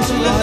Hallelujah.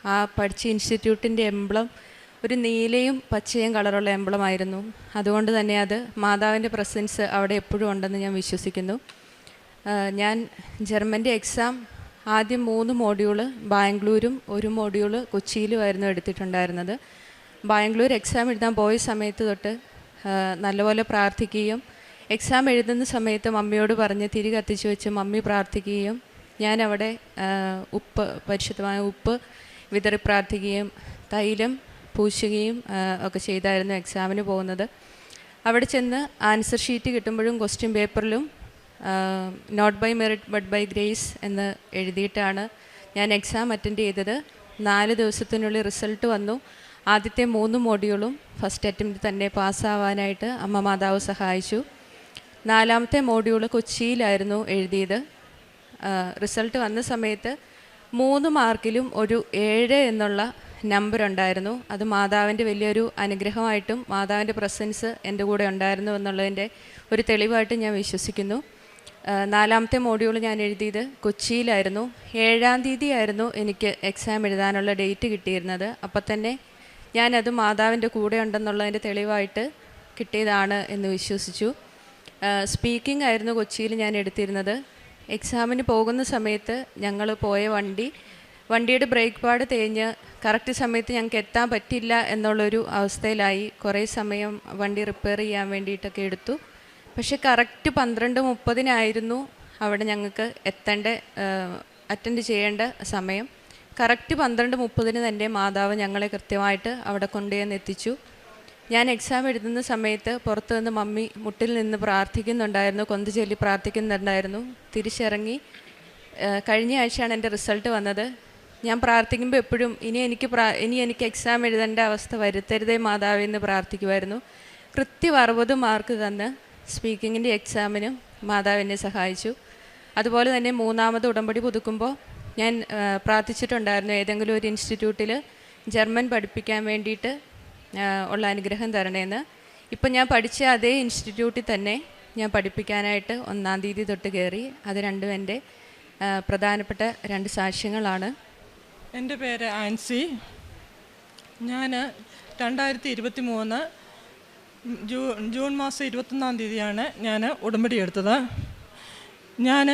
ആ പഠിച്ച ഇൻസ്റ്റിറ്റ്യൂട്ടിൻ്റെ emblem ഒരു നീലയും പച്ചയും കളറുള്ള എംബ്ലമായിരുന്നു. അതുകൊണ്ട് തന്നെ അത് മാതാവിൻ്റെ പ്രസൻസ് അവിടെ എപ്പോഴും ഉണ്ടെന്ന് ഞാൻ വിശ്വസിക്കുന്നു. ഞാൻ ജർമ്മൻ്റെ എക്സാം ആദ്യം 3 മോഡ്യൂള് ബാംഗ്ലൂരും 1 മോഡ്യൂള് കൊച്ചിയിലുമായിരുന്നു എടുത്തിട്ടുണ്ടായിരുന്നത്. ബാംഗ്ലൂർ എക്സാം എഴുതാൻ പോയ സമയത്ത് തൊട്ട് നല്ലപോലെ പ്രാർത്ഥിക്കുകയും എക്സാം എഴുതുന്ന സമയത്ത് മമ്മിയോട് പറഞ്ഞ് തിരി കത്തിച്ച് വെച്ച് മമ്മി പ്രാർത്ഥിക്കുകയും ഞാനവിടെ പരിശുദ്ധമായ ഉപ്പ് വിതറി പ്രാർത്ഥിക്കുകയും തൈലം പൂശുകയും ഒക്കെ ചെയ്തായിരുന്നു എക്സാമിന് പോകുന്നത്. അവിടെ ചെന്ന് ആൻസർ ഷീറ്റ് കിട്ടുമ്പോഴും ക്വസ്റ്റ്യൻ പേപ്പറിലും not by merit but by grace എന്ന് എഴുതിയിട്ടാണ് ഞാൻ എക്സാം അറ്റൻഡ് ചെയ്തത്. 4 ദിവസത്തിനുള്ളിൽ റിസൾട്ട് വന്നു. ആദ്യത്തെ 3 മോഡ്യൂളും ഫസ്റ്റ് അറ്റംപ്റ്റ് തന്നെ പാസ്സാവാനായിട്ട് അമ്മ മാതാവ് സഹായിച്ചു. 4ാമത്തെ മോഡ്യൂൾ കൊച്ചിയിലായിരുന്നു എഴുതിയത്. റിസൾട്ട് വന്ന സമയത്ത് 3 മാർക്കിലും ഒരു 7 എന്നുള്ള നമ്പർ ഉണ്ടായിരുന്നു. അത് മാതാവിൻ്റെ വലിയൊരു അനുഗ്രഹമായിട്ടും മാതാവിൻ്റെ പ്രസൻസ് എൻ്റെ കൂടെ ഉണ്ടായിരുന്നു എന്നുള്ളതിൻ്റെ ഒരു തെളിവായിട്ട് ഞാൻ വിശ്വസിക്കുന്നു. 4ാമത്തെ മോഡ്യൂൾ ഞാൻ എഴുതിയത് കൊച്ചിയിലായിരുന്നു. 7-ാം തീയതി ആയിരുന്നു എനിക്ക് എക്സാം എഴുതാനുള്ള ഡേറ്റ് കിട്ടിയിരുന്നത്. അപ്പം തന്നെ ഞാനത് മാതാവിൻ്റെ കൂടെ ഉണ്ടെന്നുള്ളതിൻ്റെ തെളിവായിട്ട് കിട്ടിയതാണ് എന്ന് വിശ്വസിച്ചു. സ്പീക്കിംഗ് ആയിരുന്നു കൊച്ചിയിൽ ഞാൻ എടുത്തിരുന്നത്. എക്സാമിന് പോകുന്ന സമയത്ത് ഞങ്ങൾ പോയ വണ്ടിയുടെ ബ്രേക്ക് പാഡ് തേഞ്ഞ് കറക്റ്റ് സമയത്ത് ഞങ്ങൾക്ക് എത്താൻ പറ്റില്ല എന്നുള്ളൊരു അവസ്ഥയിലായി. കുറേ സമയം വണ്ടി റിപ്പയർ ചെയ്യാൻ വേണ്ടിയിട്ടൊക്കെ എടുത്തു. പക്ഷെ കറക്റ്റ് 12:30 അവിടെ ഞങ്ങൾക്ക് അറ്റൻഡ് ചെയ്യേണ്ട സമയം. കറക്റ്റ് 12:30 തന്നെ മാതാവ് ഞങ്ങളെ കൃത്യമായിട്ട് അവിടെ കൊണ്ടുവന്ന് എത്തിച്ചു. ഞാൻ എക്സാം എഴുതുന്ന സമയത്ത് പുറത്തു നിന്ന് മമ്മി മുട്ടിൽ നിന്ന് പ്രാർത്ഥിക്കുന്നുണ്ടായിരുന്നു, കൊന്ത് ചൊല്ലി പ്രാർത്ഥിക്കുന്നുണ്ടായിരുന്നു. തിരിച്ചിറങ്ങി കഴിഞ്ഞ ആഴ്ചയാണ് എൻ്റെ റിസൾട്ട് വന്നത്. ഞാൻ പ്രാർത്ഥിക്കുമ്പോൾ എപ്പോഴും ഇനി എനിക്ക് എക്സാം എഴുതേണ്ട അവസ്ഥ വരുത്തരുതേ മാതാവേ എന്ന് പ്രാർത്ഥിക്കുമായിരുന്നു. കൃത്യം 60 മാർക്ക് തന്ന് സ്പീക്കിങ്ങിൻ്റെ എക്സാമിനും മാതാവ് എന്നെ സഹായിച്ചു. അതുപോലെ തന്നെ 3ാമത് ഉടമ്പടി പുതുക്കുമ്പോൾ ഞാൻ പ്രാർത്ഥിച്ചിട്ടുണ്ടായിരുന്നു ഏതെങ്കിലും ഒരു ഇൻസ്റ്റിറ്റ്യൂട്ടിൽ ജർമ്മൻ പഠിപ്പിക്കാൻ വേണ്ടിയിട്ട് ഉള്ള അനുഗ്രഹം തരണേന്ന്. ഇപ്പം ഞാൻ പഠിച്ച അതേ ഇൻസ്റ്റിറ്റ്യൂട്ടിൽ തന്നെ ഞാൻ പഠിപ്പിക്കാനായിട്ട് 1-ാം തീയതി തൊട്ട് കയറി. അത് രണ്ടും എൻ്റെ പ്രധാനപ്പെട്ട 2 സാക്ഷ്യങ്ങളാണ്. എൻ്റെ പേര് ആൻസി. ഞാൻ 2023 ജൂൺ മാസം 21-ാം തീയതിയാണ് ഞാൻ ഉടമ്പടി എടുത്തത്. ഞാൻ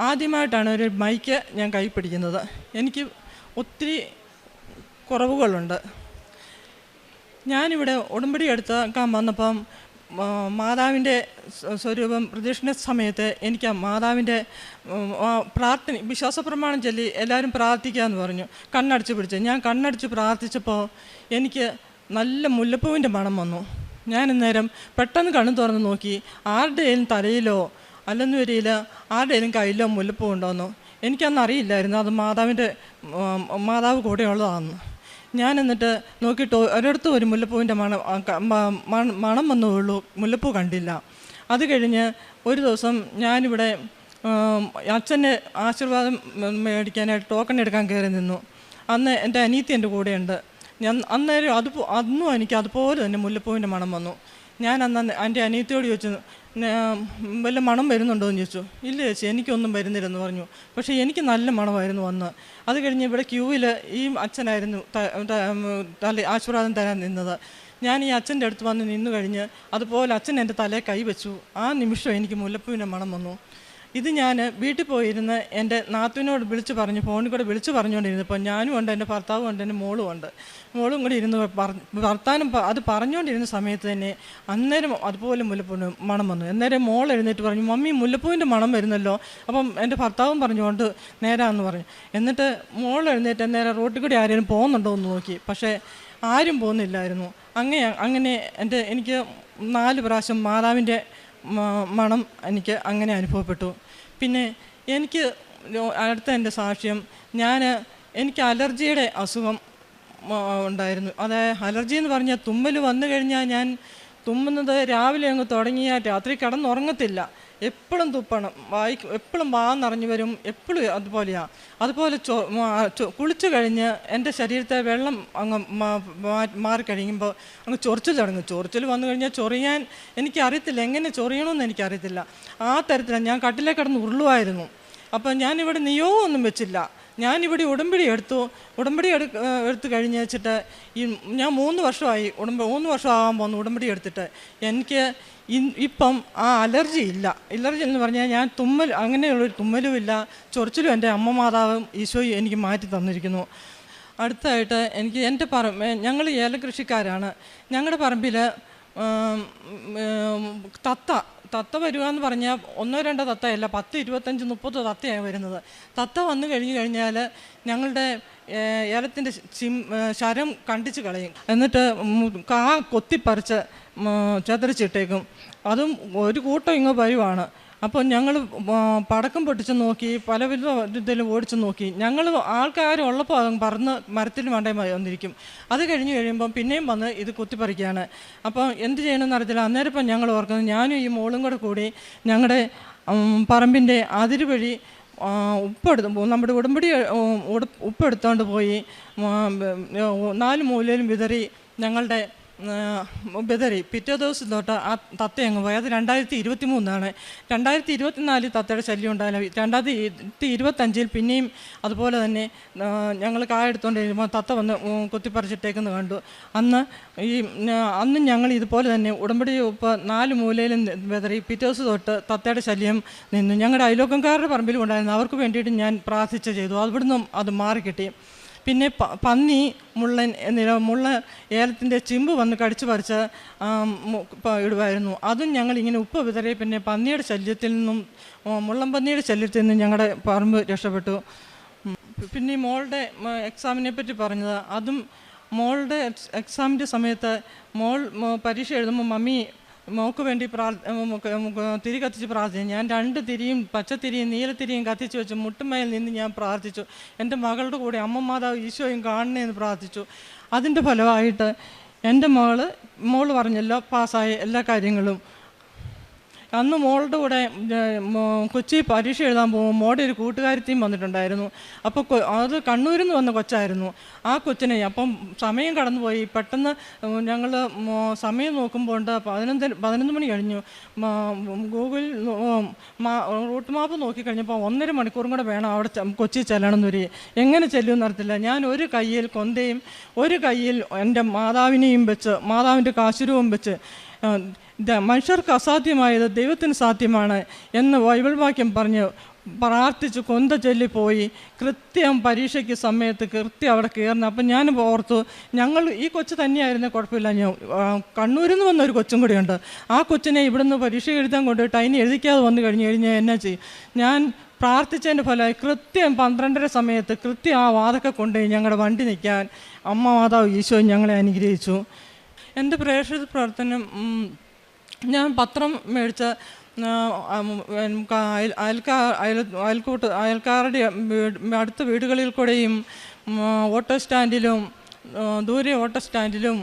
ആദ്യമായിട്ടാണ് ഒരു മൈക്ക് ഞാൻ കൈ പിടിക്കുന്നത്. എനിക്ക് ഒത്തിരി കുറവുകളുണ്ട്. ഞാനിവിടെ ഉടമ്പടി എടുക്കാൻ വന്നപ്പം മാതാവിൻ്റെ സ്വരൂപം പ്രദക്ഷിണ സമയത്ത് എനിക്ക് മാതാവിൻ്റെ വിശ്വാസ പ്രമാണം ചൊല്ലി എല്ലാവരും പ്രാർത്ഥിക്കാമെന്ന് പറഞ്ഞു. കണ്ണടച്ച് പിടിച്ച് ഞാൻ കണ്ണടച്ച് പ്രാർത്ഥിച്ചപ്പോൾ എനിക്ക് നല്ല മുല്ലപ്പൂവിൻ്റെ മണം വന്നു. ഞാൻ അന്നേരം പെട്ടെന്ന് കണ്ണു തുറന്ന് നോക്കി. ആരുടെയും തലയിലോ അല്ലെന്ന് വരിയില്ല ആരുടെയും കയ്യിലോ മുല്ലപ്പൂ ഉണ്ടോയെന്നോ എനിക്കന്ന് അറിയില്ലായിരുന്നു അത് മാതാവ് കൂടെയുള്ളതാണെന്ന്. ഞാൻ എന്നിട്ട് നോക്കിയിട്ട് ഒരിടത്തും ഒരു മുല്ലപ്പൂവിൻ്റെ മണം വന്നുള്ളൂ, മുല്ലപ്പൂ കണ്ടില്ല. അത് കഴിഞ്ഞ് ഒരു ദിവസം ഞാനിവിടെ അച്ഛൻ്റെ ആശീർവാദം മേടിക്കാനായിട്ട് ടോക്കൺ എടുക്കാൻ കയറി നിന്നു. അന്ന് എൻ്റെ അനിയത്തി എൻ്റെ കൂടെയുണ്ട്. അന്നേരം അന്നും എനിക്ക് അതുപോലെ തന്നെ മുല്ലപ്പൂവിൻ്റെ മണം വന്നു. ഞാൻ അന്ന് എൻ്റെ അനിയത്തിയോട് ചോദിച്ചു, വല്ല മണം വരുന്നുണ്ടോ എന്ന് ചോദിച്ചു. ഇല്ല ചേച്ചി, എനിക്കൊന്നും വരുന്നില്ലെന്ന് പറഞ്ഞു. പക്ഷേ എനിക്ക് നല്ല മണമായിരുന്നു വന്ന്. അത് കഴിഞ്ഞ് ഇവിടെ ക്യൂവിൽ ഈ അച്ഛനായിരുന്നു ആശീർവാദം തരാൻ നിന്നത്. ഞാൻ ഈ അച്ഛൻ്റെ അടുത്ത് വന്ന് നിന്നു കഴിഞ്ഞ് അതുപോലെ അച്ഛൻ എൻ്റെ തലയിൽ കൈവച്ചു. ആ നിമിഷം എനിക്ക് മുല്ലപ്പൂവിൻ്റെ മണം വന്നു. ഇത് ഞാൻ വീട്ടിൽ പോയിരുന്ന് എൻ്റെ നാത്തുവിനോട് ഫോണിൽ കൂടെ വിളിച്ച് പറഞ്ഞുകൊണ്ടിരുന്നപ്പോൾ ഞാനും ഉണ്ട്, എൻ്റെ ഭർത്താവും ഉണ്ട്, എൻ്റെ മോളും കൂടി ഇരുന്ന് വർത്താനം അത് പറഞ്ഞുകൊണ്ടിരുന്ന സമയത്ത് തന്നെ അന്നേരം അതുപോലെ മുല്ലപ്പൂവിൻ്റെ മണം വന്നു. അന്നേരം മോൾ എഴുന്നേറ്റ് പറഞ്ഞു, മമ്മി മുല്ലപ്പൂവിൻ്റെ മണം വരുന്നല്ലോ. അപ്പം എൻ്റെ ഭർത്താവും പറഞ്ഞുകൊണ്ട് നേരാന്ന് പറഞ്ഞു. എന്നിട്ട് മോൾ എഴുന്നേറ്റ് നേരെ റോട്ടിൽ കൂടി ആരെങ്കിലും പോകുന്നുണ്ടോ എന്ന് നോക്കി. പക്ഷേ ആരും പോകുന്നില്ലായിരുന്നു. അങ്ങനെ എനിക്ക് 4 പ്രാവശ്യം മാതാവിൻ്റെ മണം എനിക്ക് അങ്ങനെ അനുഭവപ്പെട്ടു. പിന്നെ എനിക്ക് അടുത്ത എൻ്റെ സാക്ഷ്യം, എനിക്ക് അലർജിയുടെ അസുഖം ഉണ്ടായിരുന്നു. അലർജി എന്ന് പറഞ്ഞാൽ തുമ്മൽ വന്നു കഴിഞ്ഞാൽ ഞാൻ തുമ്മുന്നത് രാവിലെ അങ്ങ് തുടങ്ങിയാൽ രാത്രി കിടന്നുറങ്ങത്തില്ല. എപ്പോഴും തുപ്പണം, എപ്പോഴും നിറഞ്ഞു വരും, എപ്പോഴും അതുപോലെയാണ്. അതുപോലെ കുളിച്ചു കഴിഞ്ഞ് എൻ്റെ ശരീരത്തെ വെള്ളം അങ്ങ് മാറിക്കഴിയുമ്പോൾ അങ്ങ് ചൊറിച്ചിൽ തുടങ്ങും. ചൊറിച്ചിൽ വന്നു കഴിഞ്ഞാൽ ചൊറിയാൻ എനിക്കറിയത്തില്ല, എങ്ങനെ ചൊറിയണമെന്ന് എനിക്കറിയത്തില്ല. ആ തരത്തിലാണ് ഞാൻ കട്ടിലേ കിടന്ന് ഉരുളുമായിരുന്നു. അപ്പം ഞാനിവിടെ നിയോഗമൊന്നും വെച്ചില്ല. ഞാനിവിടെ ഉടമ്പടി എടുത്തു കഴിഞ്ഞ് വെച്ചിട്ട് ഞാൻ 3 വർഷമായി 3 വർഷമാകാൻ പോകുന്നു ഉടമ്പടി എടുത്തിട്ട്. എനിക്ക് ഇപ്പം ആ അലർജി എന്ന് പറഞ്ഞാൽ ഞാൻ അങ്ങനെയുള്ളൊരു തുമ്മലുമില്ല, ചൊറിച്ചിലും എൻ്റെ അമ്മ മാതാവും ഈശോയും എനിക്ക് മാറ്റി തന്നിരിക്കുന്നു. അടുത്തായിട്ട് എനിക്ക് എൻ്റെ ഞങ്ങൾ ഏലകൃഷിക്കാരാണ്. ഞങ്ങളുടെ പറമ്പിൽ തത്ത വരിക എന്ന് പറഞ്ഞാൽ 1-2 തത്തയല്ല, 10, 25, 30 തത്തയാണ് വരുന്നത്. തത്ത വന്നു കഴിഞ്ഞാൽ ഞങ്ങളുടെ ഏലത്തിൻ്റെ ശരം കണ്ടിച്ച് കളയും. എന്നിട്ട് കൊത്തിപ്പറിച്ച് ചതറിച്ചിട്ടേക്കും. അതും ഒരു കൂട്ടം ഇങ്ങ് വരുവാണ്. അപ്പോൾ ഞങ്ങൾ പടക്കം പൊട്ടിച്ച് നോക്കി, പല ഇതിലും ഓടിച്ച് നോക്കി. ഞങ്ങൾ ആൾക്കാരുള്ളപ്പോൾ അത് പറന്ന് മരത്തിൽ മണ്ടേ വന്നിരിക്കും. അത് കഴിയുമ്പം പിന്നെയും വന്ന് ഇത് കുത്തിപ്പറിക്കുകയാണ്. അപ്പോൾ എന്ത് ചെയ്യണമെന്ന് അറിയത്തില്ല. അന്നേരം ഇപ്പം ഞങ്ങൾ ഓർക്കുന്നത്, ഞാനും ഈ മോളും കൂടി ഞങ്ങളുടെ പറമ്പിൻ്റെ അതിര് വഴി നമ്മുടെ ഉടമ്പടി ഉപ്പെടുത്തോണ്ട് പോയി 4 മൂലയിലും വിതറി ഞങ്ങളുടെ പിറ്റേ ദിവസം തൊട്ട് ആ തത്ത അങ്ങ് പോയി. അത് 2023 2024 തത്തയുടെ ശല്യം ഉണ്ടായാലും 2025 പിന്നെയും അതുപോലെ തന്നെ ഞങ്ങൾ കായെടുത്തുകൊണ്ട് കഴിയുമ്പോൾ തത്ത വന്ന് കുത്തിപ്പറിച്ചിട്ടേക്കെന്ന് കണ്ടു. അന്ന് ഞങ്ങൾ ഇതുപോലെ തന്നെ ഉടമ്പടി 4 മൂലയിലും വിതറി. പിറ്റേ ദിവസം തൊട്ട് തത്തയുടെ ശല്യം നിന്നു. ഞങ്ങളുടെ അയലോക്കംകാരുടെ പറമ്പിലും ഉണ്ടായിരുന്നു. അവർക്ക് വേണ്ടിയിട്ട് ഞാൻ പ്രാർത്ഥിച്ച ചെയ്തു. അവിടുന്ന് അത് മാറിക്കിട്ടി. പിന്നെ പന്നി, മുള്ള ഏലത്തിൻ്റെ ചിമ്പ് വന്ന് കടിച്ചു പറിച്ച് ഇടുമായിരുന്നു. അതും ഞങ്ങളിങ്ങനെ ഉപ്പ് വിതറി. പിന്നെ പന്നിയുടെ ശല്യത്തിൽ നിന്നും മുള്ളം പന്നിയുടെ ശല്യത്തിൽ നിന്നും ഞങ്ങളുടെ പറമ്പ് രക്ഷപ്പെട്ടു. പിന്നെ മോളുടെ എക്സാമിനെ പറ്റി പറഞ്ഞത്, അതും മോളുടെ എക്സാമിൻ്റെ സമയത്ത് പരീക്ഷ എഴുതുമ്പോൾ മമ്മി മോൾക്ക് വേണ്ടി തിരി കത്തിച്ച് പ്രാർത്ഥിച്ചു. ഞാൻ 2 തിരിയും പച്ചത്തിരിയും നീലത്തിരിയും കത്തിച്ച് വെച്ച് മുട്ടുമേൽ നിന്ന് ഞാൻ പ്രാർത്ഥിച്ചു. എൻ്റെ മകളുടെ കൂടെ അമ്മ മാതാവ് ഈശോയും കാണണേന്ന് പ്രാർത്ഥിച്ചു. അതിൻ്റെ ഫലമായിട്ട് എൻ്റെ മോള് പറഞ്ഞല്ലോ പാസ്സായ എല്ലാ കാര്യങ്ങളും. അന്ന് മോളുടെ കൂടെ കൊച്ചി പരീക്ഷ എഴുതാൻ പോകുമ്പോൾ മോളുടെ ഒരു കൂട്ടുകാരത്തെയും വന്നിട്ടുണ്ടായിരുന്നു. അപ്പോൾ അത് കണ്ണൂരിൽ നിന്ന് വന്ന കൊച്ചായിരുന്നു. ആ കൊച്ചിനെ അപ്പം സമയം കടന്നുപോയി. പെട്ടെന്ന് ഞങ്ങൾ സമയം നോക്കുമ്പോൾ 11 മണി കഴിഞ്ഞു. ഗൂഗിൾ റൂട്ട് മാപ്പ് നോക്കിക്കഴിഞ്ഞപ്പോൾ 1.5 മണിക്കൂറും കൂടെ വേണം അവിടെ കൊച്ചി ചെല്ലണമെന്നൊരു. എങ്ങനെ ചെല്ലുമെന്ന് അറിയത്തില്ല. ഞാൻ ഒരു കയ്യിൽ കൊന്തയും ഒരു കയ്യിൽ എൻ്റെ മാതാവിനെയും വെച്ച്, മാതാവിൻ്റെ കാശുരൂപം വെച്ച്, മനുഷ്യർക്ക് അസാധ്യമായത് ദൈവത്തിന് സാധ്യമാണ് എന്ന് ബൈബിൾ വാക്യം പറഞ്ഞ് പ്രാർത്ഥിച്ച് കൊന്ത ചൊല്ലിപ്പോയി. കൃത്യം പരീക്ഷയ്ക്ക് സമയത്ത് കൃത്യം അവിടെ കയറുന്നത്. അപ്പം ഞാൻ ഓർത്തു, ഈ കൊച്ചു തന്നെയായിരുന്നേ കുഴപ്പമില്ല. കണ്ണൂരിൽ നിന്ന് വന്നൊരു കൊച്ചും കൂടിയുണ്ട്. ആ കൊച്ചിനെ ഇവിടുന്ന് പരീക്ഷ എഴുതാൻ കൊണ്ടുപോയിട്ട് അതിന് എഴുതിക്കാതെ വന്നു കഴിഞ്ഞാൽ എന്നാ ചെയ്യും? ഞാൻ പ്രാർത്ഥിച്ചതിൻ്റെ ഫലമായി കൃത്യം 12:30 സമയത്ത് കൃത്യം ആ വാതൊക്കെ കൊണ്ടുപോയി ഞങ്ങളുടെ വണ്ടി നിൽക്കാൻ അമ്മ മാതാവ് ഈശോ ഞങ്ങളെ അനുഗ്രഹിച്ചു. എൻ്റെ പ്രേക്ഷിത ഞാൻ പത്രം മേടിച്ച അയൽക്കാരുടെ അടുത്ത വീടുകളിൽ കൂടെയും ഓട്ടോ സ്റ്റാൻഡിലും ദൂരെ ഓട്ടോ സ്റ്റാൻഡിലും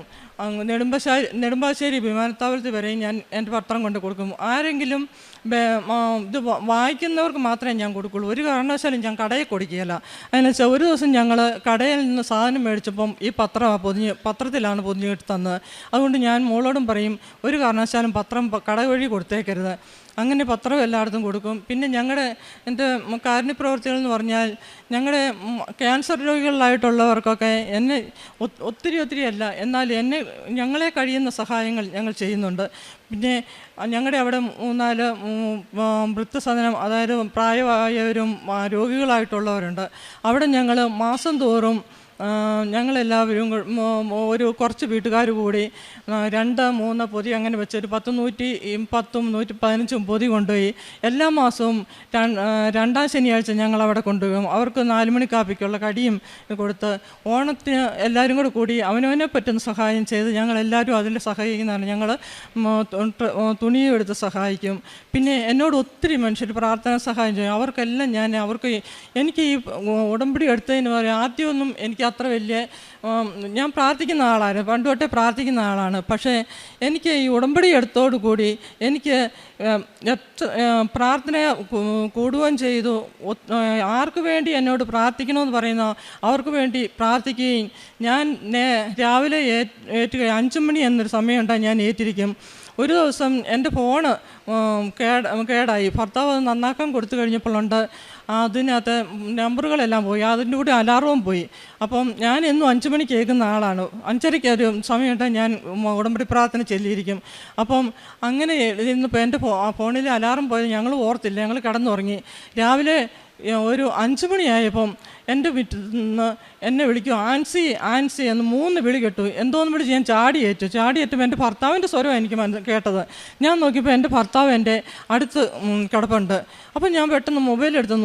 നെടുമ്പാശ്ശേരി വിമാനത്താവളത്തിൽ വരെയും ഞാൻ എൻ്റെ പത്രം കൊണ്ട് കൊടുക്കും. ആരെങ്കിലും ഇത് വായിക്കുന്നവർക്ക് മാത്രമേ ഞാൻ കൊടുക്കുള്ളൂ. ഒരു കാരണവശാലും ഞാൻ കടയിൽ കൊടുക്കുകയില്ല. അതിനുവെച്ചാൽ ഒരു ദിവസം ഞങ്ങൾ കടയിൽ നിന്ന് സാധനം മേടിച്ചപ്പം ഈ പത്രത്തിലാണ് പൊതിഞ്ഞിട്ട് തന്നത്. അതുകൊണ്ട് ഞാൻ മോളോടും പറയും, ഒരു കാരണവശാലും പത്രം കട വഴി കൊടുത്തേക്കരുത്. അങ്ങനെ പത്രം എല്ലായിടത്തും കൊടുക്കും. പിന്നെ എൻ്റെ കാരുണ്യപ്രവർത്തികൾ എന്ന് പറഞ്ഞാൽ ഞങ്ങളുടെ ക്യാൻസർ രോഗികളായിട്ടുള്ളവർക്കൊക്കെ എന്നെ ഒത്തിരി അല്ല, എന്നാൽ ഞങ്ങളെ കഴിയുന്ന സഹായങ്ങൾ ഞങ്ങൾ ചെയ്യുന്നുണ്ട്. പിന്നെ ഞങ്ങളുടെ അവിടെ 3-4 വൃദ്ധസദനം, അതായത് പ്രായമായവരും രോഗികളായിട്ടുള്ളവരുണ്ട്. അവിടെ ഞങ്ങൾ മാസം തോറും ഞങ്ങളെല്ലാവരും കുറച്ച് വീട്ടുകാർ കൂടി 2-3 പൊതി അങ്ങനെ വെച്ചൊരു 110, 115 പൊതി കൊണ്ടുപോയി എല്ലാ മാസവും 2ാം ശനിയാഴ്ച ഞങ്ങളവിടെ കൊണ്ടുപോകും. അവർക്ക് 4 മണി കാപ്പിക്കുള്ള കടിയും കൊടുത്ത് ഓണത്തിന് എല്ലാവരും കൂടി അവനവനെ പറ്റുന്ന സഹായം ചെയ്ത് ഞങ്ങളെല്ലാവരും അതിൽ സഹായിക്കുന്നതാണ്. ഞങ്ങൾ തുണിയും എടുത്ത് സഹായിക്കും. പിന്നെ എന്നോട് ഒത്തിരി മനുഷ്യർ പ്രാർത്ഥന സഹായം ചെയ്യും. അവർക്കെല്ലാം എനിക്ക് ഈ ഉടമ്പടി എടുത്തതിന് പറയാം, ആദ്യമൊന്നും എനിക്ക് അത്ര വലിയ ഞാൻ പ്രാർത്ഥിക്കുന്ന ആളായിരുന്നു, പണ്ട് തൊട്ടേ പ്രാർത്ഥിക്കുന്ന ആളാണ്. പക്ഷേ എനിക്ക് ഈ ഉടമ്പടി എടുത്തോടുകൂടി എനിക്ക് പ്രാർത്ഥന കൂടുകയും ചെയ്തു. ആർക്ക് വേണ്ടി എന്നോട് പ്രാർത്ഥിക്കണമെന്ന് പറയുന്നോ അവർക്ക് വേണ്ടി പ്രാർത്ഥിക്കുകയും ഞാൻ രാവിലെ 5 മണി എന്നൊരു സമയമുണ്ടായി ഞാൻ ഏറ്റിരിക്കും. ഒരു ദിവസം എൻ്റെ ഫോണ് കേടായി. ഭർത്താവ് അത് നന്നാക്കാൻ കൊടുത്തു കഴിഞ്ഞപ്പോഴുണ്ട് അതിനകത്ത് നമ്പറുകളെല്ലാം പോയി, അതിൻ്റെ കൂടെ അലാറവും പോയി. അപ്പം ഞാൻ എന്നും 5 മണിക്ക് കേൾക്കുന്ന ആളാണ്. 5:30 ഒരു സമയത്ത് ഞാൻ ഉടമ്പടി പ്രാർത്ഥന ചെല്ലിയിരിക്കും. അപ്പം അങ്ങനെ ഇന്നിപ്പോൾ എൻ്റെ ഫോണിൽ അലാറം പോയത് ഞങ്ങൾ ഓർത്തില്ല, ഞങ്ങൾ കിടന്നുറങ്ങി. രാവിലെ ഒരു 5 മണിയായപ്പം എൻ്റെ വീട്ടിൽ നിന്ന് എന്നെ വിളിക്കും, ആൻസി ആൻസി എന്ന് 3 വിളി കേട്ടു. എന്തോന്ന് വിളിച്ച് ഞാൻ ചാടിയേറ്റുമ്പോൾ എൻ്റെ ഭർത്താവിൻ്റെ സ്വരമാണ് എനിക്ക് കേട്ടത്. ഞാൻ നോക്കിയപ്പോൾ എൻ്റെ ഭർത്താവ് എൻ്റെ അടുത്ത് കിടപ്പുണ്ട്. അപ്പം ഞാൻ പെട്ടെന്ന് മൊബൈലെടുത്ത്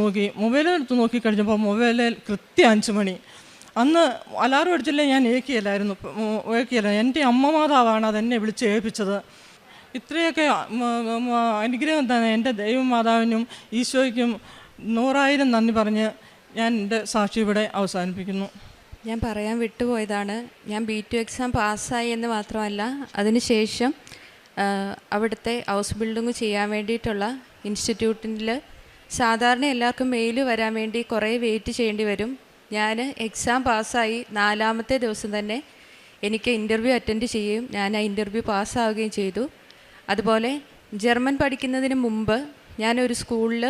നോക്കി കഴിഞ്ഞപ്പോൾ മൊബൈലിൽ കൃത്യം 5 മണി. അന്ന് അലാറം അടിച്ചില്ലേ ഞാൻ ഏക്കിയല്ല. എൻ്റെ അമ്മ മാതാവാണ് അതെന്നെ വിളിച്ച് ഏൽപ്പിച്ചത്. ഇത്രയൊക്കെ അനുഗ്രഹം തന്നെ എൻ്റെ ദൈവമാതാവിനും ഈശോയ്ക്കും 100,000 നന്ദി പറഞ്ഞ് ഞാൻ എൻ്റെ സാക്ഷി ഇവിടെ അവസാനിപ്പിക്കുന്നു. ഞാൻ പറയാൻ വിട്ടുപോയതാണ്, ഞാൻ B2 എക്സാം പാസ്സായി എന്ന് മാത്രമല്ല, അതിനുശേഷം അവിടുത്തെ ഹൗസ് ബിൽഡിങ് ചെയ്യാൻ വേണ്ടിയിട്ടുള്ള ഇൻസ്റ്റിറ്റ്യൂട്ടിൽ സാധാരണ എല്ലാവർക്കും മെയിൽ വരാൻ വേണ്ടി കുറേ വെയിറ്റ് ചെയ്യേണ്ടി വരും. ഞാൻ എക്സാം പാസ്സായി 4ാമത്തെ ദിവസം തന്നെ എനിക്ക് ഇൻ്റർവ്യൂ അറ്റൻഡ് ചെയ്യും. ഞാൻ ആ ഇൻ്റർവ്യൂ പാസ്സാവുകയും ചെയ്തു. അതുപോലെ ജർമ്മൻ പഠിക്കുന്നതിന് മുമ്പ് ഞാനൊരു സ്കൂളിൽ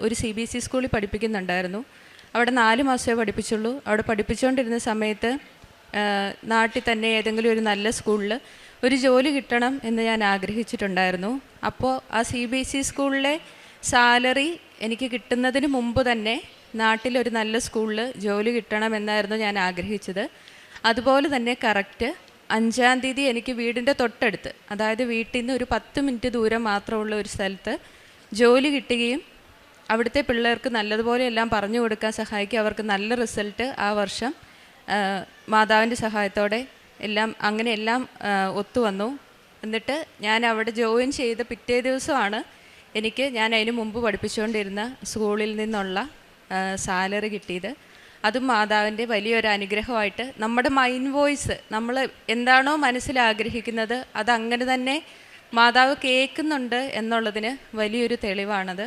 ഒരു CBSE സ്കൂളിൽ പഠിപ്പിക്കുന്നുണ്ടായിരുന്നു. അവിടെ 4 മാസമേ പഠിപ്പിച്ചുള്ളൂ. അവിടെ പഠിപ്പിച്ചുകൊണ്ടിരുന്ന സമയത്ത് നാട്ടിൽ തന്നെ ഏതെങ്കിലും ഒരു നല്ല സ്കൂളിൽ ഒരു ജോലി കിട്ടണം എന്ന് ഞാൻ ആഗ്രഹിച്ചിട്ടുണ്ടായിരുന്നു. അപ്പോൾ ആ CBSE സ്കൂളിലെ സാലറി എനിക്ക് കിട്ടുന്നതിന് മുമ്പ് തന്നെ നാട്ടിലൊരു നല്ല സ്കൂളിൽ ജോലി കിട്ടണമെന്നായിരുന്നു ഞാൻ ആഗ്രഹിച്ചത്. അതുപോലെ തന്നെ കറക്റ്റ് 5-ാം തീയതി എനിക്ക് വീടിൻ്റെ തൊട്ടടുത്ത്, അതായത് വീട്ടിൽ നിന്ന് ഒരു 10 മിനിറ്റ് ദൂരം മാത്രമുള്ള ഒരു സ്ഥലത്ത് ജോലി കിട്ടുകയും അവിടുത്തെ പിള്ളേർക്ക് നല്ലതുപോലെ എല്ലാം പറഞ്ഞു കൊടുക്കാൻ സഹായിക്കുക, അവർക്ക് നല്ല റിസൾട്ട് ആ വർഷം മാതാവിൻ്റെ സഹായത്തോടെ എല്ലാം ഒത്തുവന്നു. എന്നിട്ട് ഞാൻ അവിടെ ജോയിൻ ചെയ്ത പിറ്റേ ദിവസമാണ് ഞാൻ അതിന് മുമ്പ് പഠിപ്പിച്ചുകൊണ്ടിരുന്ന സ്കൂളിൽ നിന്നുള്ള സാലറി കിട്ടിയത്. അതും മാതാവിൻ്റെ വലിയൊരു അനുഗ്രഹമായിട്ട് നമ്മുടെ മൈൻഡ് വോയിസ്, നമ്മൾ എന്താണോ മനസ്സിലാഗ്രഹിക്കുന്നത് അതങ്ങനെ തന്നെ മാതാവ് കേൾക്കുന്നുണ്ട് എന്നുള്ളതിന് വലിയൊരു തെളിവാണത്.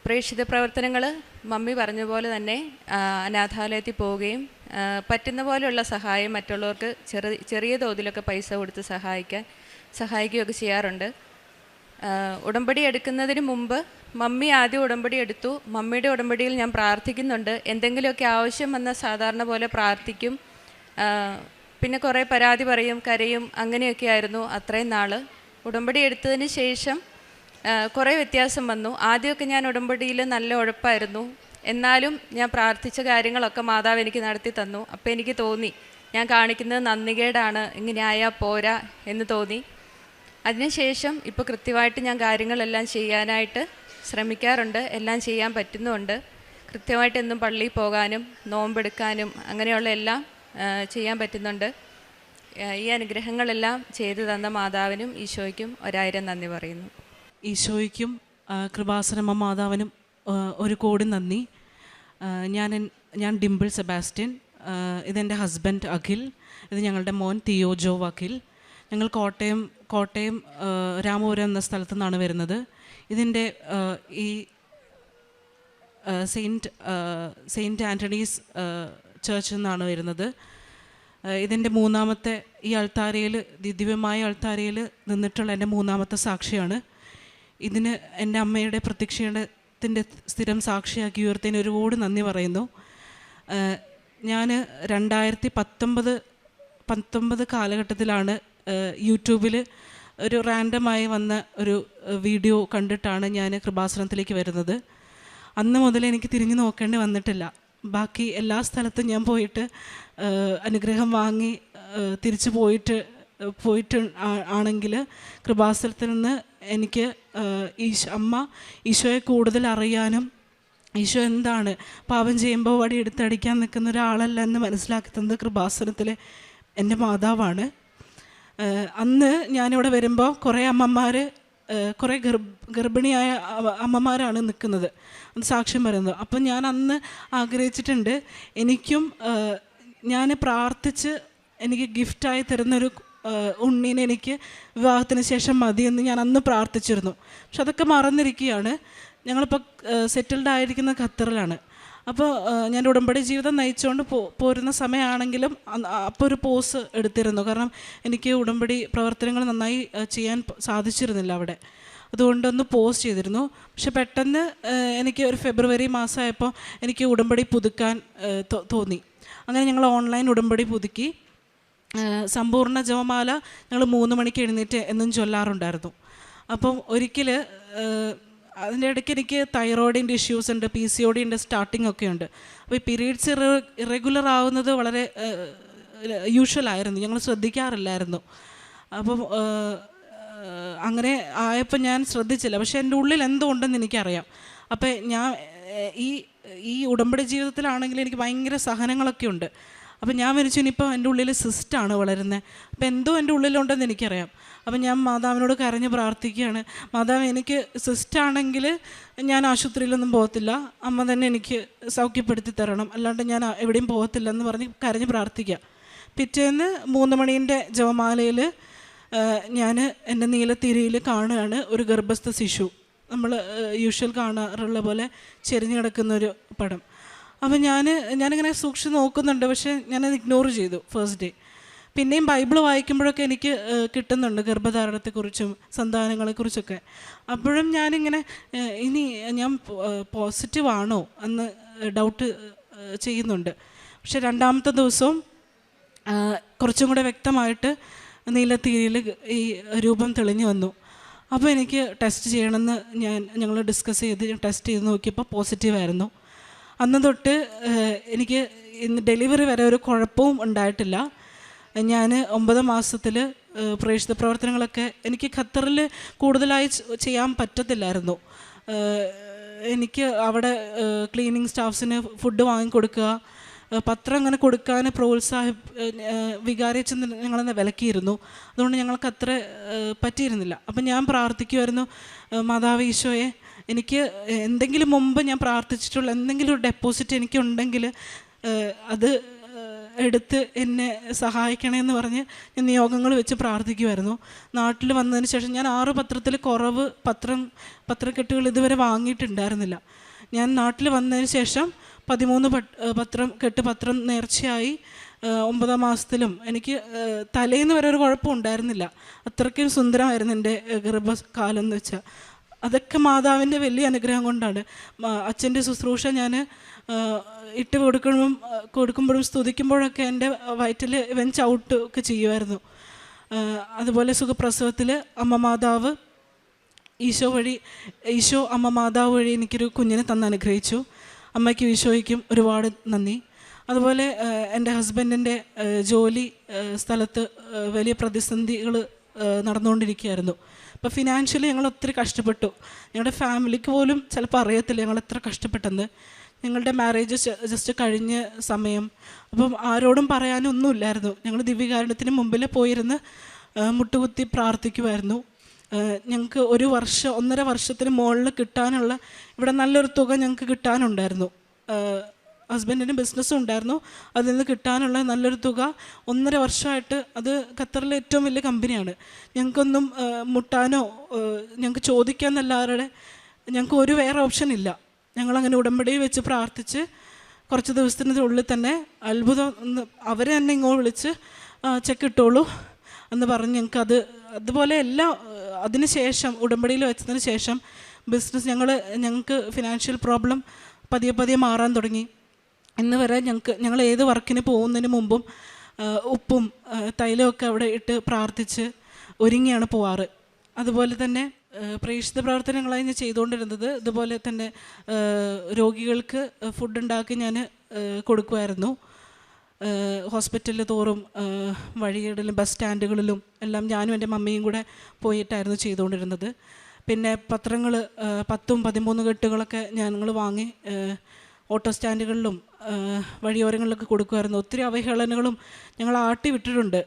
പ്രേക്ഷിത പ്രവർത്തനങ്ങൾ മമ്മി പറഞ്ഞ പോലെ തന്നെ അനാഥാലയത്തിൽ പോവുകയും പറ്റുന്ന പോലെയുള്ള സഹായം മറ്റുള്ളവർക്ക് ചെറിയ തോതിലൊക്കെ പൈസ കൊടുത്ത് സഹായിക്കുകയൊക്കെ ചെയ്യാറുണ്ട്. ഉടമ്പടി എടുക്കുന്നതിന് മുമ്പ് മമ്മി ആദ്യം ഉടമ്പടി എടുത്തു. മമ്മിയുടെ ഉടമ്പടിയിൽ ഞാൻ പ്രാർത്ഥിക്കുന്നുണ്ട്. എന്തെങ്കിലുമൊക്കെ ആവശ്യം വന്നാൽ സാധാരണ പോലെ പ്രാർത്ഥിക്കും. പിന്നെ കുറേ പരാതി പറയും, കരയും, അങ്ങനെയൊക്കെ ആയിരുന്നു അത്രയും നാൾ. ഉടമ്പടി എടുത്തതിന് ശേഷം കുറേ വ്യത്യാസം വന്നു. ആദ്യമൊക്കെ ഞാൻ ഉടമ്പടിയിൽ നല്ല ഉഴപ്പായിരുന്നു. എന്നാലും ഞാൻ പ്രാർത്ഥിച്ച കാര്യങ്ങളൊക്കെ മാതാവ് എനിക്ക് നടത്തി തന്നു. അപ്പോൾ എനിക്ക് തോന്നി ഞാൻ കാണിക്കുന്നത് നന്ദികേടാണ്, ഇങ്ങനെ ആയാൽ പോരാ എന്ന് തോന്നി. അതിനുശേഷം ഇപ്പോൾ കൃത്യമായിട്ട് ഞാൻ കാര്യങ്ങളെല്ലാം ചെയ്യാനായിട്ട് ശ്രമിക്കാറുണ്ട്, എല്ലാം ചെയ്യാൻ പറ്റുന്നുമുണ്ട്. കൃത്യമായിട്ട് എന്നും പള്ളിയിൽ പോകാനും നോമ്പെടുക്കാനും അങ്ങനെയുള്ള എല്ലാം ചെയ്യാൻ പറ്റുന്നുണ്ട്. ഈ അനുഗ്രഹങ്ങളെല്ലാം ചെയ്തു തന്ന മാതാവിനും ഈശോയ്ക്കും 1000 നന്ദി പറയുന്നു. ഈശോയ്ക്കും കൃപാസനമ്മ മാതാവിനും ഒരു കോടി നന്ദി. ഞാൻ ഡിംപിൾ സെബാസ്റ്റ്യൻ, ഇതെൻ്റെ ഹസ്ബൻഡ് അഖിൽ, ഇത് ഞങ്ങളുടെ മോൻ തിയോജോ അഖിൽ. ഞങ്ങൾ കോട്ടയം രാമപുരം എന്ന സ്ഥലത്തു നിന്നാണ് വരുന്നത്. ഇതിൻ്റെ ഈ സെയിൻറ്റ് ആൻ്റണീസ് ചർച്ചിൽ നിന്നാണ് വരുന്നത്. ഇതിൻ്റെ 3ാമത്തെ ഈ അൾത്താരയിൽ, ദിവ്യമായ അൾത്താരയിൽ നിന്നിട്ടുള്ള എൻ്റെ 3ാമത്തെ സാക്ഷിയാണ്. ഇതിന് എൻ്റെ അമ്മയുടെ പ്രത്യക്ഷത്തിൻ്റെ സ്ഥിരം സാക്ഷിയാക്കി ഉയർത്തിന് ഒരുപാട് നന്ദി പറയുന്നു. ഞാൻ 2019 കാലഘട്ടത്തിലാണ് യൂട്യൂബിൽ ഒരു റാൻഡമായി വന്ന ഒരു വീഡിയോ കണ്ടിട്ടാണ് ഞാൻ കൃപാസനത്തിലേക്ക് വരുന്നത്. അന്ന് മുതൽ എനിക്ക് തിരിഞ്ഞു നോക്കേണ്ടി വന്നിട്ടില്ല. ബാക്കി എല്ലാ സ്ഥലത്തും ഞാൻ പോയിട്ട് അനുഗ്രഹം വാങ്ങി തിരിച്ചു പോയിട്ട് ആണെങ്കിൽ കൃപാസനത്തിൽ നിന്ന് എനിക്ക് അമ്മ ഈശോയെ കൂടുതൽ അറിയാനും ഈശോ എന്താണ് പാപം ചെയ്യുമ്പോൾ വടി എടുത്തടിക്കാൻ നിൽക്കുന്ന ഒരാളല്ല എന്ന് മനസ്സിലാക്കി തന്നത് കൃപാസനത്തിലെ എൻ്റെ മാതാവാണ്. അന്ന് ഞാനിവിടെ വരുമ്പോൾ കുറേ അമ്മമാർ, കുറേ ഗർഭിണിയായ അമ്മമാരാണ് നിൽക്കുന്നത്, അത് സാക്ഷ്യം പറയുന്നത്. അപ്പം ഞാൻ അന്ന് ആഗ്രഹിച്ചിട്ടുണ്ട്, എനിക്കും ഞാൻ പ്രാർത്ഥിച്ച് എനിക്ക് ഗിഫ്റ്റായി തരുന്നൊരു ഉണ്ണീനെ എനിക്ക് വിവാഹത്തിന് ശേഷം മതിയെന്ന് ഞാൻ അന്ന് പ്രാർത്ഥിച്ചിരുന്നു. പക്ഷെ അതൊക്കെ മറന്നിരിക്കുകയാണ്. ഞങ്ങളിപ്പോൾ സെറ്റിൽഡ് ആയിരിക്കുന്ന ഖത്തറിലാണ്. അപ്പോൾ ഞാൻ ഉടമ്പടി ജീവിതം നയിച്ചുകൊണ്ട് പോരുന്ന സമയമാണെങ്കിലും അപ്പോൾ ഒരു പോസ് എടുത്തിരുന്നു. കാരണം എനിക്ക് ഉടമ്പടി പ്രവർത്തനങ്ങൾ നന്നായി ചെയ്യാൻ സാധിച്ചിരുന്നില്ല അവിടെ. അതുകൊണ്ടൊന്ന് പോസ്റ്റ് ചെയ്തിരുന്നു. പക്ഷെ പെട്ടെന്ന് എനിക്ക് ഒരു ഫെബ്രുവരി മാസമായപ്പോൾ എനിക്ക് ഉടമ്പടി പുതുക്കാൻ തോന്നി. അങ്ങനെ ഞങ്ങൾ ഓൺലൈൻ ഉടമ്പടി പുതുക്കി. സമ്പൂർണ്ണ ജപമാല ഞങ്ങൾ 3 മണിക്ക് എഴുന്നേറ്റ് എന്നും ചൊല്ലാറുണ്ടായിരുന്നു. അപ്പം ഒരിക്കൽ അതിൻ്റെ ഇടയ്ക്ക് എനിക്ക് തൈറോയിഡിൻ്റെ ഇഷ്യൂസ് ഉണ്ട്, PCOD ഉണ്ട്, സ്റ്റാർട്ടിംഗ് ഒക്കെ ഉണ്ട്. അപ്പോൾ ഈ പീരീഡ്സ് ഇറഗുലർ ആവുന്നത് വളരെ യൂഷ്വലായിരുന്നു, ഞങ്ങൾ ശ്രദ്ധിക്കാറില്ലായിരുന്നു. അപ്പം അങ്ങനെ ആയപ്പോൾ ഞാൻ ശ്രദ്ധിച്ചില്ല. പക്ഷേ എൻ്റെ ഉള്ളിൽ എന്തോ ഉണ്ടെന്ന് എനിക്കറിയാം. അപ്പോൾ ഞാൻ ഈ ഉടമ്പടി ജീവിതത്തിലാണെങ്കിൽ എനിക്ക് ഭയങ്കര സഹനങ്ങളൊക്കെ ഉണ്ട്. അപ്പം ഞാൻ വിചാരിച്ചു ഇനിയിപ്പോൾ എൻ്റെ ഉള്ളിൽ സിസ്റ്റാണ് വളരുന്നത്, അപ്പോൾ എന്തോ എൻ്റെ ഉള്ളിലുണ്ടെന്ന് എനിക്കറിയാം. അപ്പം ഞാൻ മാതാവിനോട് കരഞ്ഞ് പ്രാർത്ഥിക്കുകയാണ്, മാതാവ് എനിക്ക് സിസ്റ്റാണെങ്കിൽ ഞാൻ ആശുപത്രിയിലൊന്നും പോകത്തില്ല, അമ്മ തന്നെ എനിക്ക് സൗഖ്യപ്പെടുത്തി തരണം, അല്ലാണ്ട് ഞാൻ എവിടെയും പോകത്തില്ല എന്ന് പറഞ്ഞ് കരഞ്ഞ് പ്രാർത്ഥിക്കുക. പിറ്റേന്ന് 3 മണീൻ്റെ ജപമാലയിൽ ഞാൻ എൻ്റെ നീലത്തിരിയിൽ കാണുകയാണ് ഒരു ഗർഭസ്ഥ ശിശു, നമ്മൾ യൂഷ്വൽ കാണാറുള്ള പോലെ ചെരിഞ്ഞ് കിടക്കുന്നൊരു പടം. അപ്പോൾ ഞാനിങ്ങനെ സൂക്ഷിച്ച് നോക്കുന്നുണ്ട്, പക്ഷേ ഞാനത് ഇഗ്നോർ ചെയ്തു ഫസ്റ്റ് ഡേ. പിന്നെയും ബൈബിൾ വായിക്കുമ്പോഴൊക്കെ എനിക്ക് കിട്ടുന്നുണ്ട് ഗർഭധാരണത്തെക്കുറിച്ചും സന്താനങ്ങളെക്കുറിച്ചൊക്കെ. അപ്പോഴും ഞാനിങ്ങനെ ഇനി ഞാൻ പോസിറ്റീവ് ആണോ എന്ന് ഡൗട്ട് ചെയ്യുന്നുണ്ട്. പക്ഷെ 2ാമത്തെ ദിവസവും കുറച്ചും കൂടെ വ്യക്തമായിട്ട് നീലത്തീരിയിൽ ഈ രൂപം തെളിഞ്ഞു വന്നു. അപ്പോൾ എനിക്ക് ടെസ്റ്റ് ചെയ്യണമെന്ന് ഞങ്ങൾ ഡിസ്കസ് ചെയ്ത് ടെസ്റ്റ് ചെയ്ത് നോക്കിയപ്പോൾ പോസിറ്റീവായിരുന്നു. അന്ന് തൊട്ട് എനിക്ക് ഇന്ന് ഡെലിവറി വരെ ഒരു കുഴപ്പവും ഉണ്ടായിട്ടില്ല. ഞാൻ 9 മാസത്തിൽ പ്രേക്ഷിത പ്രവർത്തനങ്ങളൊക്കെ എനിക്ക് ഖത്തറിൽ കൂടുതലായി ചെയ്യാൻ പറ്റത്തില്ലായിരുന്നു. എനിക്ക് അവിടെ ക്ലീനിങ് സ്റ്റാഫ്സിന് ഫുഡ് വാങ്ങിക്കൊടുക്കുക, പത്രം അങ്ങനെ കൊടുക്കാൻ വികാരിച്ച് ഞങ്ങളെന്നെ വിലക്കിയിരുന്നു. അതുകൊണ്ട് ഞങ്ങൾക്ക് അത്ര പറ്റിയിരുന്നില്ല. അപ്പം ഞാൻ പ്രാർത്ഥിക്കുമായിരുന്നു, മാതാവ് ഈശോയെ എനിക്ക് എന്തെങ്കിലും മുമ്പ് ഞാൻ പ്രാർത്ഥിച്ചിട്ടുള്ള എന്തെങ്കിലും ഒരു ഡെപ്പോസിറ്റ് എനിക്കുണ്ടെങ്കിൽ അത് എടുത്ത് എന്നെ സഹായിക്കണമെന്ന് പറഞ്ഞ് ഞാൻ നിയോഗങ്ങൾ വെച്ച് പ്രാർത്ഥിക്കുമായിരുന്നു. നാട്ടിൽ വന്നതിന് ശേഷം ഞാൻ 6 പത്രത്തിൽ കുറവ് പത്രക്കെട്ടുകൾ ഇതുവരെ വാങ്ങിയിട്ടുണ്ടായിരുന്നില്ല. ഞാൻ നാട്ടിൽ വന്നതിന് ശേഷം 13 പത്രം നേർച്ചയായി 9 മാസത്തിലും എനിക്ക് തലേന്ന് വരെ ഒരു കുഴപ്പം ഉണ്ടായിരുന്നില്ല. അത്രയ്ക്കും സുന്ദരമായിരുന്നു എൻ്റെ ഗർഭകാലം എന്ന് വെച്ചാൽ. അതൊക്കെ മാതാവിൻ്റെ വലിയ അനുഗ്രഹം കൊണ്ടാണ്. അച്ഛൻ്റെ ശുശ്രൂഷ ഞാൻ ഇട്ട് കൊടുക്കുമ്പോഴും സ്തുതിക്കുമ്പോഴൊക്കെ എൻ്റെ വയറ്റിൽ ഇവൻ ചവിട്ട് ഒക്കെ ചെയ്യുമായിരുന്നു. അതുപോലെ സുഖപ്രസവത്തിൽ അമ്മ മാതാവ് ഈശോ അമ്മ മാതാവ് വഴി എനിക്കൊരു കുഞ്ഞിനെ തന്ന് അനുഗ്രഹിച്ചു. അമ്മയ്ക്കും ഈശോയ്ക്കും ഒരുപാട് നന്ദി. അതുപോലെ എൻ്റെ ഹസ്ബൻഡിൻ്റെ ജോലി സ്ഥലത്ത് വലിയ പ്രതിസന്ധികൾ നടന്നുകൊണ്ടിരിക്കുകയായിരുന്നു. അപ്പോൾ ഫിനാൻഷ്യലി ഞങ്ങൾ ഒത്തിരി കഷ്ടപ്പെട്ടു. ഞങ്ങളുടെ ഫാമിലിക്ക് പോലും ചിലപ്പോൾ അറിയത്തില്ല ഞങ്ങൾ എത്ര കഷ്ടപ്പെട്ടെന്ന്. ഞങ്ങളുടെ മാരേജ് ജസ്റ്റ് കഴിഞ്ഞ സമയം, അപ്പം ആരോടും പറയാനൊന്നുമില്ലായിരുന്നു. ഞങ്ങൾ ദിവ്യകാരുണ്യത്തിന് മുമ്പിൽ പോയിരുന്ന് മുട്ടുകുത്തി പ്രാർത്ഥിക്കുമായിരുന്നു. ഞങ്ങൾക്ക് 1.5 വർഷത്തിന് മുകളിൽ കിട്ടാനുള്ള ഇവിടെ നല്ലൊരു തുക ഞങ്ങൾക്ക് കിട്ടാനുണ്ടായിരുന്നു. ഹസ്ബൻഡിന് ബിസിനസ്സും ഉണ്ടായിരുന്നു, അതിൽ നിന്ന് കിട്ടാനുള്ള നല്ലൊരു തുക 1.5 വർഷമായിട്ട്, അത് ഖത്തറിലെ ഏറ്റവും വലിയ കമ്പനിയാണ്. ഞങ്ങൾക്കൊന്നും മുട്ടാനോ ഞങ്ങൾക്ക് ചോദിക്കാമെന്നല്ലാതെ ഞങ്ങൾക്ക് ഒരു വേറെ ഓപ്ഷൻ ഇല്ല. ഞങ്ങളങ്ങനെ ഉടമ്പടി വെച്ച് പ്രാർത്ഥിച്ച് കുറച്ച് ദിവസത്തിനുള്ളിൽ തന്നെ അത്ഭുതം അവർ തന്നെ ഇങ്ങോട്ട് വിളിച്ച് ചെക്ക് ഇട്ടോളൂ എന്ന് പറഞ്ഞ് ഞങ്ങൾക്കത് അതുപോലെ എല്ലാം. അതിന് ശേഷം ഉടമ്പടിയിൽ വെച്ചതിന് ശേഷം ബിസിനസ് ഞങ്ങൾക്ക് ഫിനാൻഷ്യൽ പ്രോബ്ലം പതിയെ മാറാൻ തുടങ്ങി. ഇന്ന് വരെ ഞങ്ങൾ ഏത് വർക്കിന് പോകുന്നതിന് മുമ്പും ഉപ്പും തൈലമൊക്കെ അവിടെ ഇട്ട് പ്രാർത്ഥിച്ച് ഒരുങ്ങിയാണ് പോവാറ്. അതുപോലെ തന്നെ പ്രേക്ഷിത പ്രവർത്തനങ്ങളായി ഞാൻ ചെയ്തുകൊണ്ടിരുന്നത്. ഇതുപോലെ തന്നെ രോഗികൾക്ക് ഫുഡ് ഉണ്ടാക്കി ഞാൻ കൊടുക്കുമായിരുന്നു. ഹോസ്പിറ്റലിൽ തോറും വഴികളിലും ബസ് സ്റ്റാൻഡുകളിലും എല്ലാം ഞാനും എൻ്റെ മമ്മിയും കൂടെ പോയിട്ടായിരുന്നു ചെയ്തുകൊണ്ടിരുന്നത്. പിന്നെ പത്രങ്ങൾ 10-13 കെട്ടുകളൊക്കെ ഞങ്ങൾ വാങ്ങി ഓട്ടോ സ്റ്റാൻഡുകളിലും വഴിയോരങ്ങളിലൊക്കെ കൊടുക്കുമായിരുന്നു. ഒത്തിരി അവഹേളനങ്ങളും ഞങ്ങൾ ആട്ടി വിട്ടിട്ടുണ്ട്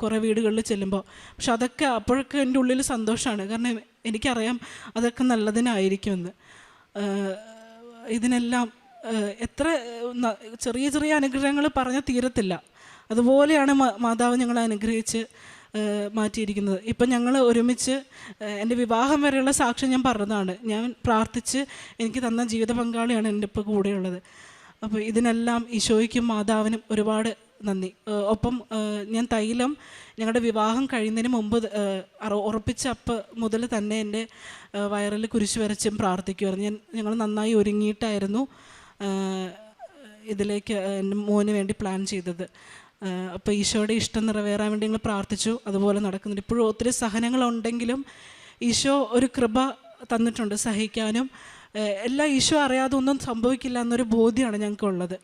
കുറേ വീടുകളിൽ ചെല്ലുമ്പോൾ. പക്ഷെ അതൊക്കെ അപ്പോഴൊക്കെ എൻ്റെ ഉള്ളിൽ സന്തോഷമാണ്, കാരണം എനിക്കറിയാം അതൊക്കെ നല്ലതിനായിരിക്കുമെന്ന്. ഇതിനെല്ലാം എത്ര ചെറിയ അനുഗ്രഹങ്ങൾ പറഞ്ഞാൽ തീരത്തില്ല. അതുപോലെയാണ് മാതാവ് ഞങ്ങളെ അനുഗ്രഹിച്ച് മാറ്റിയിരിക്കുന്നത്. ഇപ്പം ഞങ്ങൾ ഒരുമിച്ച് എൻ്റെ വിവാഹം വരെയുള്ള സാക്ഷ്യം ഞാൻ പറഞ്ഞതാണ്. ഞാൻ പ്രാർത്ഥിച്ച് എനിക്ക് തന്ന ജീവിത പങ്കാളിയാണ് എൻ്റെ ഇപ്പോൾ കൂടെയുള്ളത്. അപ്പോൾ ഇതിനെല്ലാം ഈശോയ്ക്കും മാതാവിനും ഒരുപാട് നന്ദി. ഒപ്പം ഞാൻ തൈലം ഞങ്ങളുടെ വിവാഹം കഴിയുന്നതിന് മുമ്പ് ഉറപ്പിച്ച മുതൽ തന്നെ എൻ്റെ വയറിൽ കുരിശ് വരച്ചും പ്രാർത്ഥിക്കുമായിരുന്നു. ഞങ്ങൾ നന്നായി ഒരുങ്ങിയിട്ടായിരുന്നു ഇതിലേക്ക് എൻ്റെ മോന് വേണ്ടി പ്ലാൻ ചെയ്തത്. അപ്പോൾ ഈശോയുടെ ഇഷ്ടം നിറവേറാൻ വേണ്ടി ഞങ്ങൾ പ്രാർത്ഥിച്ചു. അതുപോലെ നടക്കുന്നുണ്ട്. ഇപ്പോഴും ഒത്തിരി സഹനങ്ങളുണ്ടെങ്കിലും ഈശോ ഒരു കൃപ തന്നിട്ടുണ്ട് സഹിക്കാനും. എല്ലാം ഈശോ അറിയാതെ ഒന്നും സംഭവിക്കില്ല എന്നൊരു ബോധ്യമാണ് ഞങ്ങൾക്കുള്ളത്.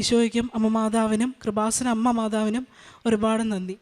ഈശോയ്ക്കും അമ്മ മാതാവിനും കൃപാസന അമ്മ മാതാവിനും ഒരുപാട് നന്ദി.